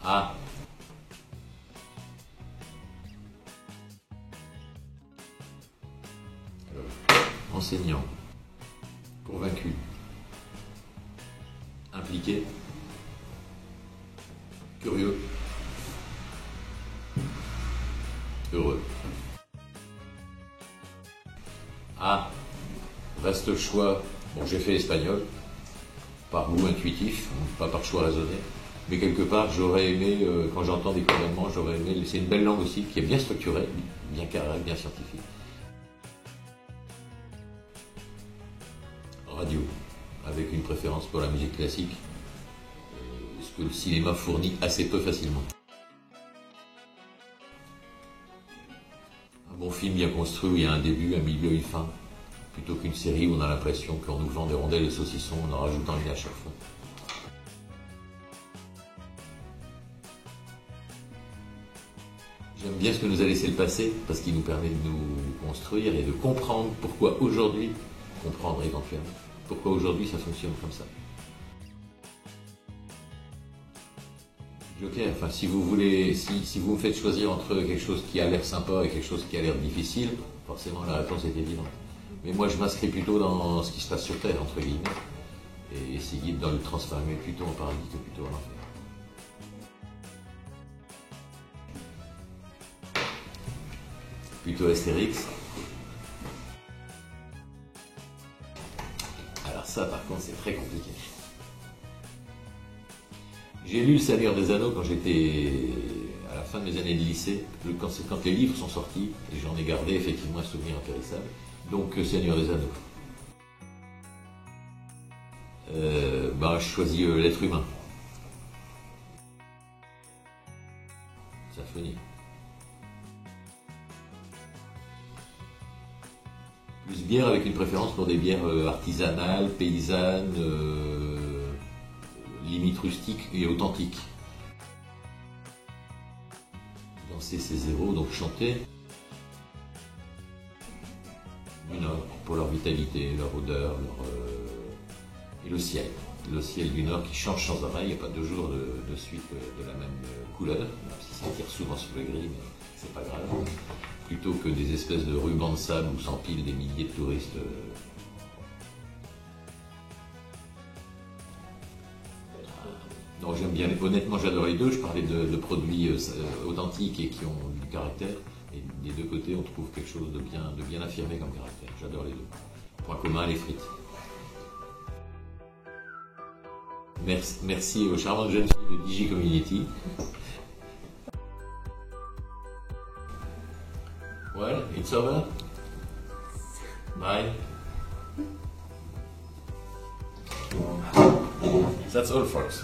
Ah. Alors, enseignant. Convaincu. Impliqué. Curieux. Heureux. Ah. Reste le choix. Bon, j'ai fait espagnol. Par goût intuitif, pas par choix raisonné. Mais quelque part, j'aurais aimé, quand j'entends des cours d'allemand, j'aurais aimé. C'est une belle langue aussi, qui est bien structurée, bien carrée, bien scientifique. Radio, avec une préférence pour la musique classique, ce que le cinéma fournit assez peu facilement. Un bon film bien construit où il y a un début, un milieu, une fin, plutôt qu'une série où on a l'impression qu'on nous vend des rondelles de saucisson en rajoutant une à chaque fois. J'aime bien ce que nous a laissé le passé, parce qu'il nous permet de nous construire et de comprendre pourquoi aujourd'hui, comprendre éventuellement, pourquoi aujourd'hui ça fonctionne comme ça. Joker, enfin si vous voulez, si vous me faites choisir entre quelque chose qui a l'air sympa et quelque chose qui a l'air difficile, forcément la réponse est évidente. Mais moi je m'inscris plutôt dans ce qui se passe sur Terre, entre guillemets, et essayer de le transformer plutôt en paradis que plutôt en enfer. Plutôt Astérix. Alors ça par contre c'est très compliqué. J'ai lu Le Seigneur des Anneaux quand j'étais à la fin de mes années de lycée, quand les livres sont sortis, et j'en ai gardé effectivement un souvenir impérissable. Donc Seigneur des Anneaux. Je choisis l'être humain. Symphonie. Plus bière avec une préférence pour des bières artisanales, paysannes, limite rustiques et authentiques. Danser c'est zéro, donc chanter. Du Nord, pour leur vitalité, leur odeur, et le ciel. Le ciel du Nord qui change sans arrêt, il n'y a pas 2 jours de suite de la même couleur, même si ça tire souvent sur le gris, mais c'est pas grave. Plutôt que des espèces de rubans de sable où s'empilent des milliers de touristes. Non, j'aime bien, honnêtement j'adore les deux, je parlais de produits authentiques et qui ont du caractère, et des deux côtés on trouve quelque chose de bien affirmé comme caractère, j'adore les deux. Point commun, les frites. Merci aux charmantes jeunes filles de Digi Community. Well, it's over. Bye. That's all, folks.